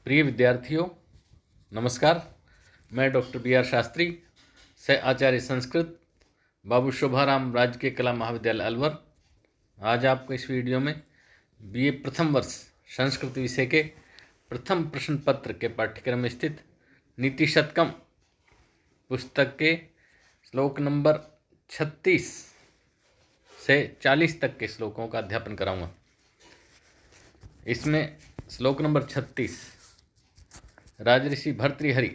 प्रिय विद्यार्थियों, नमस्कार। मैं डॉक्टर बी आर शास्त्री, सह आचार्य संस्कृत, बाबू शोभाराम राजकीय कला महाविद्यालय अलवर। आज आपको इस वीडियो में बीए प्रथम वर्ष संस्कृत विषय के प्रथम प्रश्न पत्र के पाठ्यक्रम में स्थित नीति शतकम पुस्तक के श्लोक नंबर 36 से 40 तक के श्लोकों का अध्यापन कराऊंगा। इसमें श्लोक नंबर 36 राजऋषि भर्तृहरि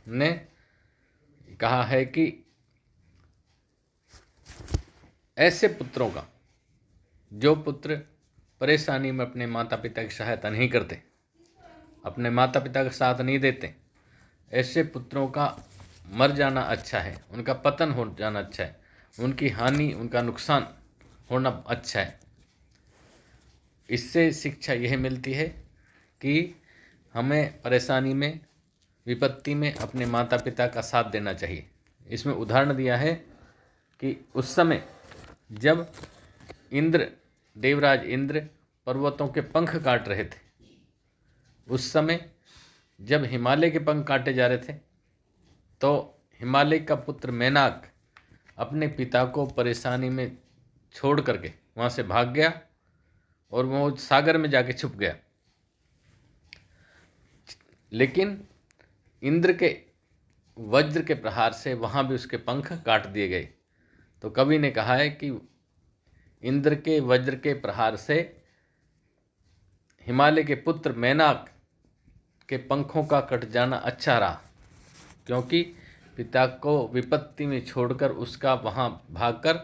ने कहा है कि ऐसे पुत्रों का, जो पुत्र परेशानी में अपने माता पिता की सहायता नहीं करते, अपने माता पिता का साथ नहीं देते, ऐसे पुत्रों का मर जाना अच्छा है, उनका पतन हो जाना अच्छा है, उनकी हानि, उनका नुकसान होना अच्छा है। इससे शिक्षा यह मिलती है कि हमें परेशानी में, विपत्ति में अपने माता पिता का साथ देना चाहिए। इसमें उदाहरण दिया है कि उस समय जब देवराज इंद्र पर्वतों के पंख काट रहे थे, उस समय जब हिमालय के पंख काटे जा रहे थे, तो हिमालय का पुत्र मेनाक अपने पिता को परेशानी में छोड़ करके वहाँ से भाग गया और वो सागर में जाके छुप गया। लेकिन इंद्र के वज्र के प्रहार से वहाँ भी उसके पंख काट दिए गए। तो कवि ने कहा है कि इंद्र के वज्र के प्रहार से हिमालय के पुत्र मेनाक के पंखों का कट जाना अच्छा रहा, क्योंकि पिता को विपत्ति में छोड़कर उसका वहाँ भागकर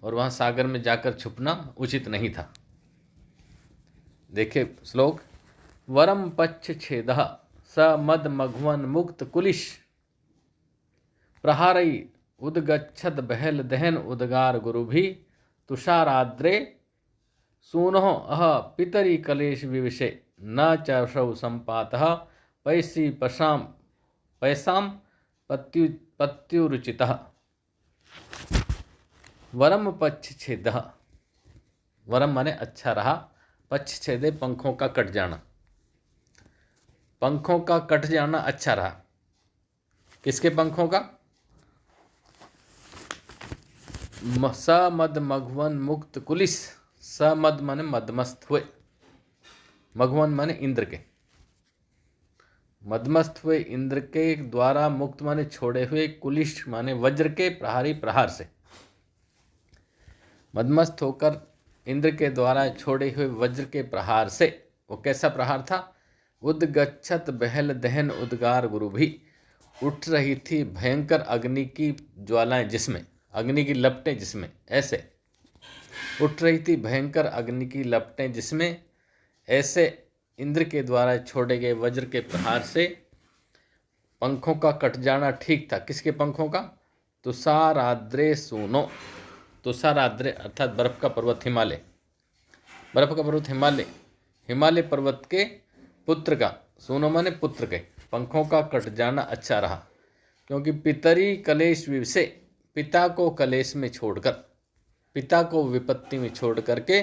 और वहाँ सागर में जाकर छुपना उचित नहीं था। देखिए श्लोक, वरम पच्छ छेदः स मद मघवन मुक्त कुलिश प्रहारई उदगच्छद बहल दहन उदगार गुरुभि तुषाराद्रे सूनो अह पितरी कलेश विविशे न चौ संपातः पैसी पैसाम पत्युरुचितः। वरम पच्छ छेदः, वरम माने अच्छा रहा, पच्छ छेदे पंखों का कट जाना, पंखों का कट जाना अच्छा रहा। किसके पंखों का? स मद मघवन मुक्त कुलिस, स मद माने मदमस्त हुए, मघवन माने इंद्र के, मदमस्त हुए इंद्र के द्वारा मुक्त माने छोड़े हुए, कुलिश माने वज्र के प्रहारी प्रहार से। मदमस्त होकर इंद्र के द्वारा छोड़े हुए वज्र के प्रहार से। वो कैसा प्रहार था? उदगच्छत बहल दहन उद्गार गुरु भी, उठ रही थी भयंकर अग्नि की ज्वालाएं जिसमें, अग्नि की लपटें जिसमें, ऐसे उठ रही थी भयंकर अग्नि की लपटें जिसमें, ऐसे इंद्र के द्वारा छोड़े गए वज्र के प्रहार से पंखों का कट जाना ठीक था। किसके पंखों का? तुषाराद्रे सूनो, तुषाराद्रे अर्थात बर्फ का पर्वत हिमालय, बर्फ का पर्वत हिमालय, हिमालय पर्वत के पुत्र का, सूनो माने पुत्र के पंखों का कट जाना अच्छा रहा, क्योंकि पितरी कलेश विवसे, पिता को कलेश में छोड़कर, पिता को विपत्ति में छोड़ करके,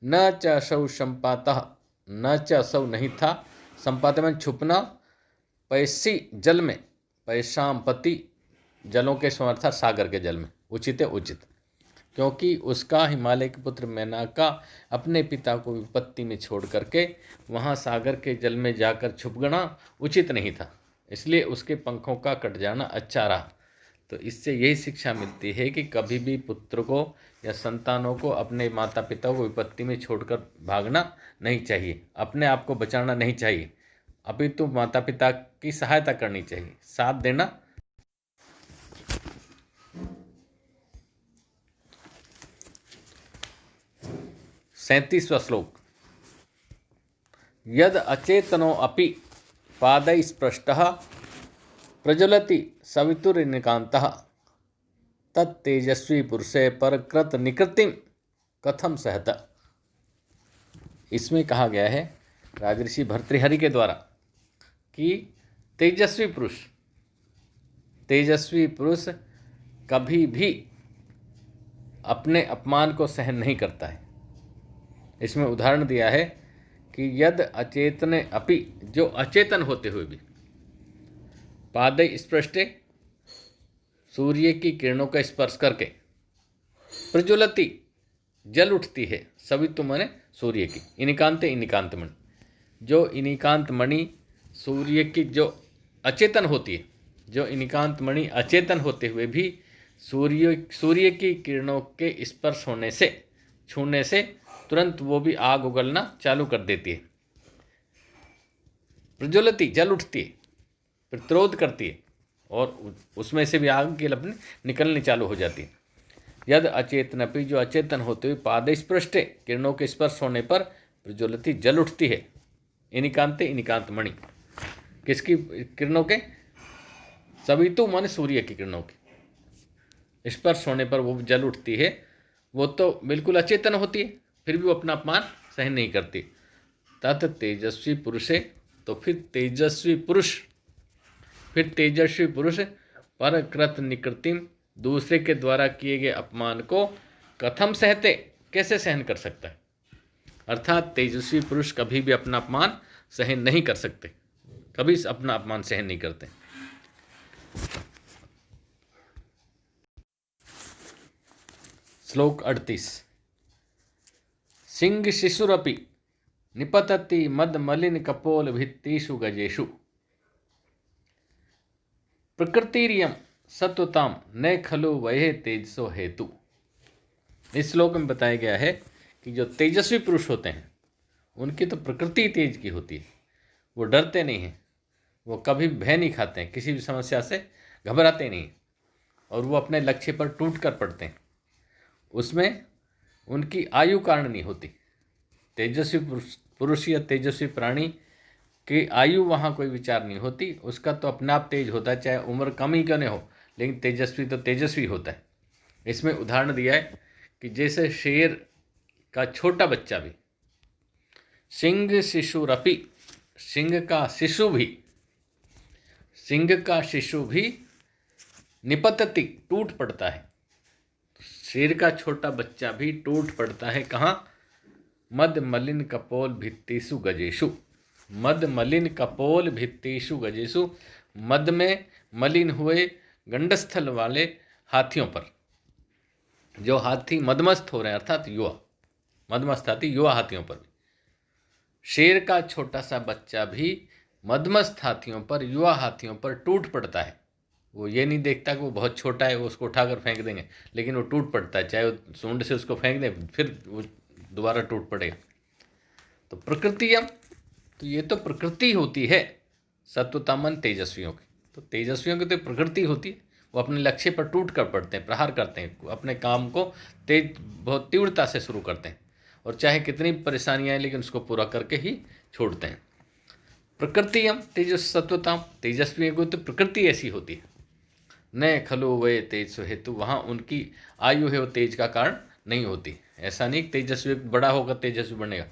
न चौ संपातः, न चौ नहीं था, संपात में छुपना, पैसी जल में, पैसाम पति जलों के समर्था सागर के जल में, उचित है उचित, क्योंकि उसका हिमालय के पुत्र मेनाक का अपने पिता को विपत्ति में छोड़ करके वहाँ सागर के जल में जाकर छुप गना उचित नहीं था, इसलिए उसके पंखों का कट जाना अच्छा रहा। तो इससे यही शिक्षा मिलती है कि कभी भी पुत्र को या संतानों को अपने माता पिता को विपत्ति में छोड़कर भागना नहीं चाहिए, अपने आप को बचाना नहीं चाहिए, अपितु माता पिता की सहायता करनी चाहिए, साथ देना। 37वां श्लोक, यद अचेतनो अपि पादै स्पृष्टः प्रज्वलति सवितुर्निकान्तः तत्तेजस्वी पुरुषे परकृत निकृतिम कथम सहत। इसमें कहा गया है राजऋषि भर्तृहरि के द्वारा कि तेजस्वी पुरुष कभी भी अपने अपमान को सहन नहीं करता है। इसमें उदाहरण दिया है कि यद अचेतने अपि, जो अचेतन होते हुए भी, पादे स्पृष्टे, सूर्य की किरणों का स्पर्श करके, प्रज्वलति, जल उठती है, सवितु माने सूर्य की, इनिकांते इनिकांत मणि, जो इनिकांत मणि सूर्य की जो अचेतन होती है, जो इनिकांत मणि अचेतन होते हुए भी सूर्य की किरणों के स्पर्श होने से, छूने से तुरंत वो भी आग उगलना चालू कर देती है। प्रज्वलति, जल उठती है, प्रतिरोध करती है और उसमें से भी आग की लपटें निकलनी चालू हो जाती है। यद अचेतनपि, जो अचेतन होते हुए, पादे स्पृष्टे, किरणों के स्पर्श होने पर, प्रज्वलति, जल उठती है, इनिकांते इनिकांत मणि, किसकी किरणों के, सवितु माने सूर्य की किरणों के स्पर्श होने पर वो जल उठती है। वो तो बिल्कुल अचेतन होती है, फिर भी वो अपना अपमान सहन नहीं करती। तत् तेजस्वी पुरुषे, तो फिर तेजस्वी पुरुष परकृत निकृतिम, दूसरे के द्वारा किए गए अपमान को कथम सहते, कैसे सहन कर सकता है। अर्थात तेजस्वी पुरुष कभी भी अपना अपमान सहन नहीं कर सकते, कभी अपना अपमान सहन नहीं करते। श्लोक 38। सिंह शिशुरपि निपतति मद मलिन कपोल भित्तिषु गजेषु, प्रकृतिरियम सत्वताम न खलु वये तेजसो हेतु। इस श्लोक में बताया गया है कि जो तेजस्वी पुरुष होते हैं उनकी तो प्रकृति तेज की होती है, वो डरते नहीं हैं, वो कभी भय नहीं खाते हैं, किसी भी समस्या से घबराते नहीं, और वो अपने लक्ष्य पर टूट कर पड़ते हैं। उसमें उनकी आयु कारण नहीं होती। तेजस्वी पुरुष या तेजस्वी प्राणी की आयु वहाँ कोई विचार नहीं होती, उसका तो अपने आप तेज होता है, चाहे उम्र कम ही क्यों नहीं हो, लेकिन तेजस्वी तो तेजस्वी होता है। इसमें उदाहरण दिया है कि जैसे शेर का छोटा बच्चा भी, सिंह शिशुरपि, सिंह का शिशु भी निपतति, टूट पड़ता है। शेर का छोटा बच्चा भी टूट पड़ता है, कहाँ, मद मलिन कपोल भित्तिषु गजेषु, मद मलिन कपोल भित्तिषु गजेषु, मद में मलिन हुए गंडस्थल वाले हाथियों पर, जो हाथी मदमस्त हो रहे हैं, अर्थात युवा, मदमस्त हाथी युवा हाथियों पर भी। शेर का छोटा सा बच्चा भी मदमस्त हाथियों पर, युवा हाथियों पर टूट पड़ता है। वो ये नहीं देखता कि वो बहुत छोटा है, वो उसको उठाकर फेंक देंगे, लेकिन वो टूट पड़ता है, चाहे वो सूंड से उसको फेंक दें फिर वो दोबारा टूट पड़ेगा। तो प्रकृतियम, तो ये तो प्रकृति होती है, सत्वतामन तेजस्वियों की, तो तेजस्वियों की तो प्रकृति होती है, वो अपने लक्ष्य पर टूट कर पड़ते हैं, प्रहार करते हैं, अपने काम को बहुत तीव्रता से शुरू करते हैं, और चाहे कितनी परेशानियाँ हैं लेकिन उसको पूरा करके ही छोड़ते हैं। प्रकृतियम सत्वताम, तेजस्वियों को तो प्रकृति ऐसी होती है। न खलु वे तेज हेतु, वहाँ उनकी आयु है वो तेज का कारण नहीं होती। ऐसा नहीं तेजस्वी बड़ा होगा तेजस्वी बनेगा।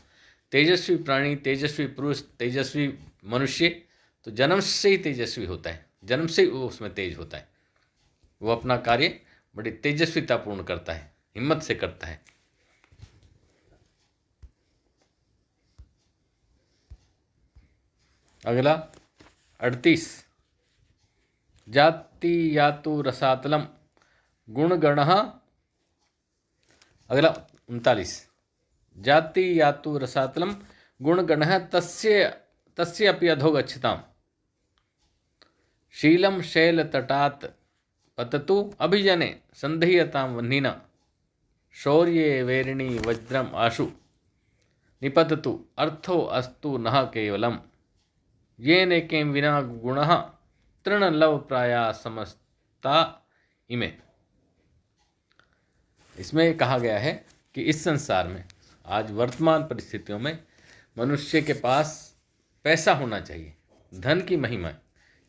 तेजस्वी प्राणी, तेजस्वी पुरुष, तेजस्वी मनुष्य तो जन्म से ही तेजस्वी होता है, जन्म से ही वो उसमें तेज होता है, वो अपना कार्य बड़ी तेजस्वितापूर्ण करता है, हिम्मत से करता है। अगला 38। जाति यातु रसातलम गुणगण, अगला 39। जाति यातु रसातलम गुणगण तस्य अपि अधो गच्छताम, शीलम शैल तटात पततु अभिजने संधीयताम वह्निना, शौर्ये वैरिणी वज्रम आशु निपततु अर्थो अस्तु नः केवलम, येन केम विना गुणः तृणलव प्राया समस्ता इमे। इसमें कहा गया है कि इस संसार में आज वर्तमान परिस्थितियों में मनुष्य के पास पैसा होना चाहिए, धन की महिमा।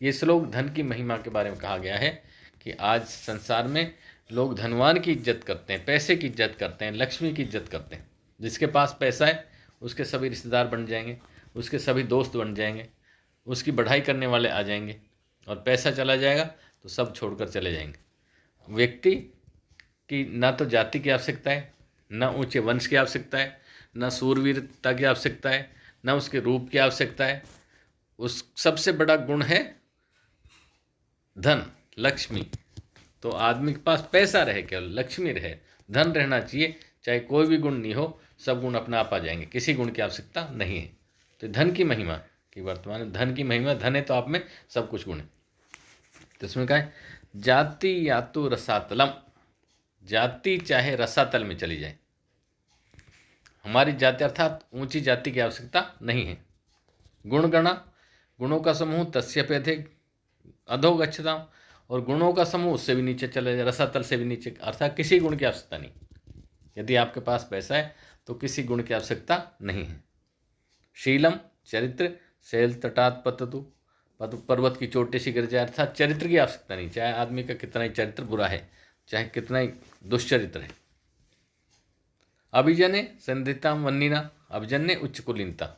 ये श्लोक धन की महिमा के बारे में कहा गया है कि आज संसार में लोग धनवान की इज्जत करते हैं, पैसे की इज्जत करते हैं, लक्ष्मी की इज्जत करते हैं। जिसके पास पैसा है उसके सभी रिश्तेदार बन जाएंगे, उसके सभी दोस्त बन जाएंगे, उसकी बढ़ाई करने वाले आ जाएंगे, और पैसा चला जाएगा तो सब छोड़कर चले जाएंगे। व्यक्ति की ना तो जाति की आवश्यकता है, ना ऊंचे वंश की आवश्यकता है, ना सूरवीरता की आवश्यकता है, न उसके रूप की आवश्यकता है। उस सबसे बड़ा गुण है धन, लक्ष्मी। तो आदमी के पास पैसा रहे, केवल लक्ष्मी रहे, धन रहना चाहिए, चाहे कोई भी गुण नहीं हो, सब गुण अपने आप आ जाएंगे, किसी गुण की आवश्यकता नहीं है। तो धन की महिमा कि वर्तमान में धन की महिमा, धन है तो आप में सब कुछ गुण है। तो इसमें क्या है, जाति या तो रसातलम, जाति चाहे रसातल में चली जाए, हमारी जाति अर्थात ऊंची जाति की आवश्यकता नहीं है। गुणगणा, गुणों का समूह, तस्य पेथे अधोगच्छता, और गुणों का समूह उससे भी नीचे चले जाए, रसातल से भी नीचे, अर्थात किसी गुण की आवश्यकता नहीं। यदि आपके पास पैसा है तो किसी गुण की आवश्यकता नहीं है। शीलम, चरित्र, शैल तटात पततु, पर्वत की चोटी से गिर जाए, अर्थात चरित्र की आवश्यकता नहीं, चाहे आदमी का कितना ही चरित्र बुरा है, चाहे कितना ही दुष्चरित्र है। अभिजने संधिता वन्नीना, अभिजन्य उच्च कुलीनता,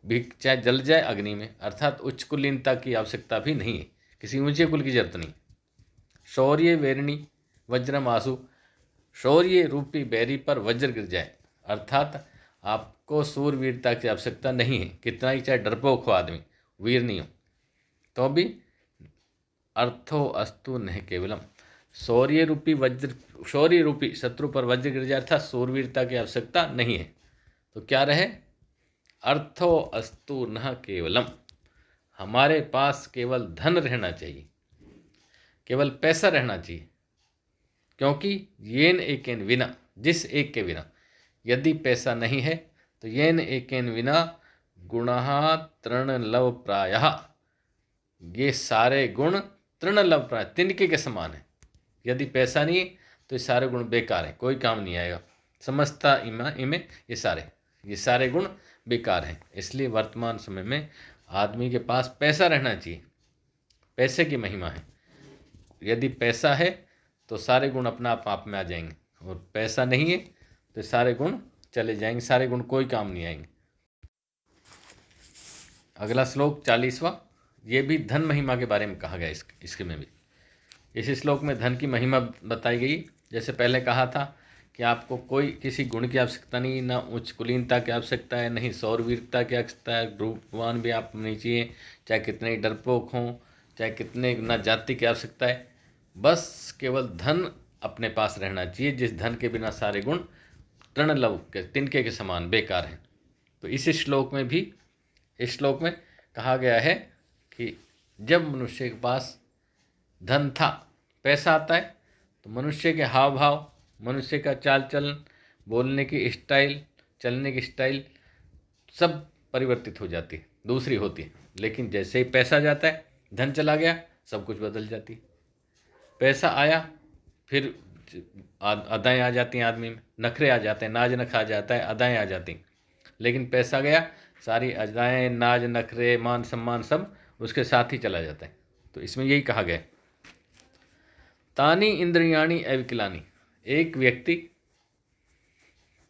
भी चाहे जल जाए अग्नि में, अर्थात उच्च कुलीनता की आवश्यकता भी नहीं है, किसी ऊंचे कुल की जरूरत नहीं। शौर्य वेरणी वज्रम आसु, शौर्य रूपी बैरी पर वज्र गिर जाए, अर्थात आपको सूरवीरता की आवश्यकता नहीं है, कितना ही चाहे डरपोक हो आदमी, वीर नहीं हो तो भी। अर्थो अस्तु न केवलम, शौर्य रूपी वज्र, शौर्य रूपी शत्रु पर वज्र गिर जाए, अर्थात सूरवीरता की आवश्यकता नहीं है। तो क्या रहे, अर्थो अस्तु न केवलम, हमारे पास केवल धन रहना चाहिए, केवल पैसा रहना चाहिए, क्योंकि येन एकेन विना, जिस एक के बिना, यदि पैसा नहीं है तो येन एकेन विना गुणः तृणलव प्रायः, ये सारे गुण तृणलव प्राय, तिनके के समान है। यदि पैसा नहीं है तो ये सारे गुण बेकार हैं, कोई काम नहीं आएगा। समझता इमे ये सारे गुण बेकार हैं। इसलिए वर्तमान समय में आदमी के पास पैसा रहना चाहिए, पैसे की महिमा है। यदि पैसा है तो सारे गुण अपना आप में आ जाएंगे, और पैसा नहीं है तो सारे गुण चले जाएंगे, सारे गुण कोई काम नहीं आएंगे। अगला श्लोक 40वां, ये भी धन महिमा के बारे में कहा गया इसके में भी। इस श्लोक में धन की महिमा बताई गई। जैसे पहले कहा था कि आपको कोई किसी गुण की आवश्यकता नहीं, ना उच्च कुलीनता की आवश्यकता है, नहीं सौरवीरता की आवश्यकता है, रूपवान भी आप नहीं चाहिए, चाहे कितने ही डरपोक हों, चाहे कितने ना जाति की आवश्यकता है, बस केवल धन अपने पास रहना चाहिए, जिस धन के बिना सारे गुण तृणलव के, तिनके के समान बेकार हैं। तो इस श्लोक में भी, इस श्लोक में कहा गया है कि जब मनुष्य के पास धन था, पैसा आता है, तो मनुष्य के हाव भाव, मनुष्य का चाल चलन, बोलने की स्टाइल, चलने की स्टाइल सब परिवर्तित हो जाती है, दूसरी होती है। लेकिन जैसे ही पैसा जाता है, धन चला गया, सब कुछ बदल जाती है। पैसा आया फिर अदाएँ आ जाती हैं आदमी में, नखरे आ जाते हैं, नाज नखा आ जाता है, अदाएँ आ जाती हैं। लेकिन पैसा गया, सारी अदाएँ, नाज नखरे, मान सम्मान सब उसके साथ ही चला जाता है। तो इसमें यही कहा गया, तानी इंद्रियाणी अविकलानी, एक व्यक्ति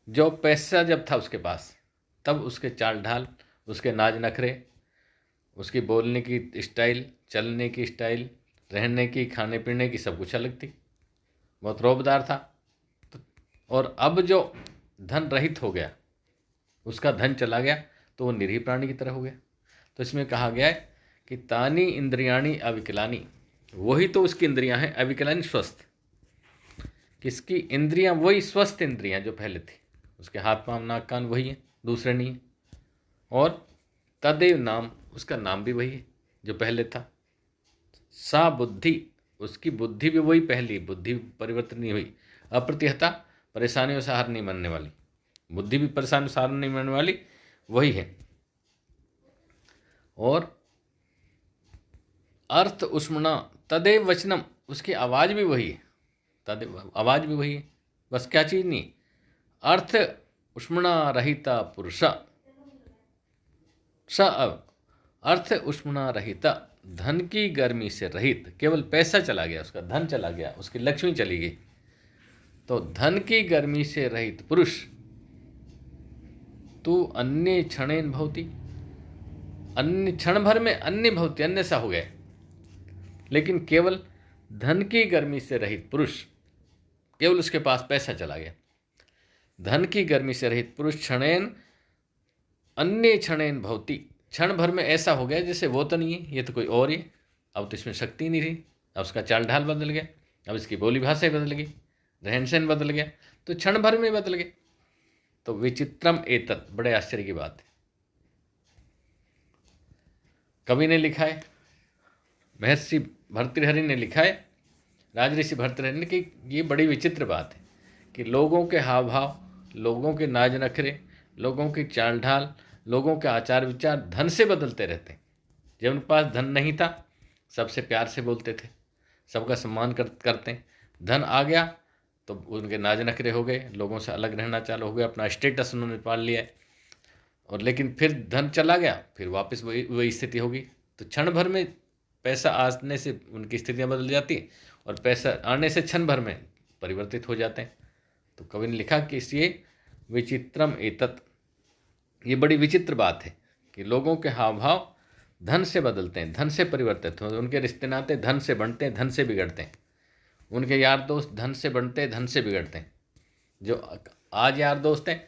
जो पैसा जब था उसके पास, तब उसके चाल ढाल, उसके नाज नखरे, उसकी बोलने की स्टाइल, चलने की स्टाइल, रहने की, खाने पीने की, सब कुछ अलग थी, बहुत रौबदार था। तो और अब जो धन रहित हो गया, उसका धन चला गया, तो वो निरीह प्राणी की तरह हो गया। तो इसमें कहा गया है कि तानी इंद्रियाणी अविकलानी, वही तो उसकी इंद्रियां हैं, अविकलानी स्वस्थ, किसकी इंद्रियां, वही स्वस्थ इंद्रियां जो पहले थी, उसके हाथ पांव नाक कान वही है, दूसरे नहीं है। और तदेव नाम, उसका नाम भी वही है जो पहले था। सा बुद्धि, उसकी बुद्धि भी वही पहली बुद्धि, परिवर्तन नहीं हुई। अप्रतिहता, परेशानियों से हार नहीं मानने वाली, बुद्धि भी परेशानियों से हार नहीं मानने वाली वही है। और अर्थ उष्मना तदेव वचनम, उसकी आवाज़ भी वही है, तदेव आवाज़ भी वही है, बस क्या चीज़ नहीं, अर्थ उष्मना रहिता पुरुषा, स अर्थ उष्मना रहिता, धन की गर्मी से रहित, केवल पैसा चला गया, उसका धन चला गया, उसकी लक्ष्मी चली गई, तो धन की गर्मी से रहित पुरुष, तू अन्य क्षणेन भवति, अन्य क्षण भर में अन्य भवति, अन्य सा हो गए। लेकिन केवल धन की गर्मी से रहित पुरुष, केवल उसके पास पैसा चला गया, धन की गर्मी से रहित पुरुष क्षणेन अन्य क्षणेन भवति, क्षण भर में ऐसा हो गया जैसे वो तो नहीं है, ये तो कोई और ही है। अब तो इसमें शक्ति नहीं रही, अब उसका चाल ढाल बदल गया, अब इसकी बोली भाषा बदल गई, रहन सहन बदल गया, तो क्षण भर में बदल गया। तो विचित्रम एतत्, बड़े आश्चर्य की बात है। कवि ने लिखा है, महर्षि भर्तृहरि ने लिखा है, राजऋषि भर्तृहरि ने, कि ये बड़ी विचित्र बात है कि लोगों के हाव भाव, लोगों के नाज नखरे, लोगों की चाल ढाल, लोगों के आचार विचार धन से बदलते रहते हैं। जब उनके पास धन नहीं था, सबसे प्यार से बोलते थे, सबका सम्मान करते हैं। धन आ गया तो उनके नाज नखरे हो गए, लोगों से अलग रहना चालू हो गया, अपना स्टेटस उन्होंने पाल लिया है। और लेकिन फिर धन चला गया, फिर वापस वही स्थिति होगी। तो क्षण भर में पैसा आने से उनकी स्थितियाँ बदल जाती हैं, और पैसा आने से क्षण भर में परिवर्तित हो जाते हैं। तो कवि ने लिखा कि इसलिए विचित्रम एतत्, ये बड़ी विचित्र बात है कि लोगों के हाव भाव धन से बदलते हैं, धन से परिवर्तित होते हैं, उनके रिश्ते नाते धन से बनते हैं, धन से बिगड़ते हैं, उनके यार दोस्त धन से बनते हैं, धन से बिगड़ते हैं। जो आज यार दोस्त हैं,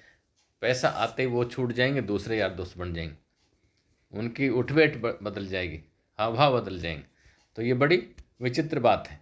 पैसा आते ही वो छूट जाएंगे, दूसरे यार दोस्त बन जाएंगे, उनकी उठ बैठ बदल जाएगी, हाव भाव बदल जाएंगे। तो ये बड़ी विचित्र बात है।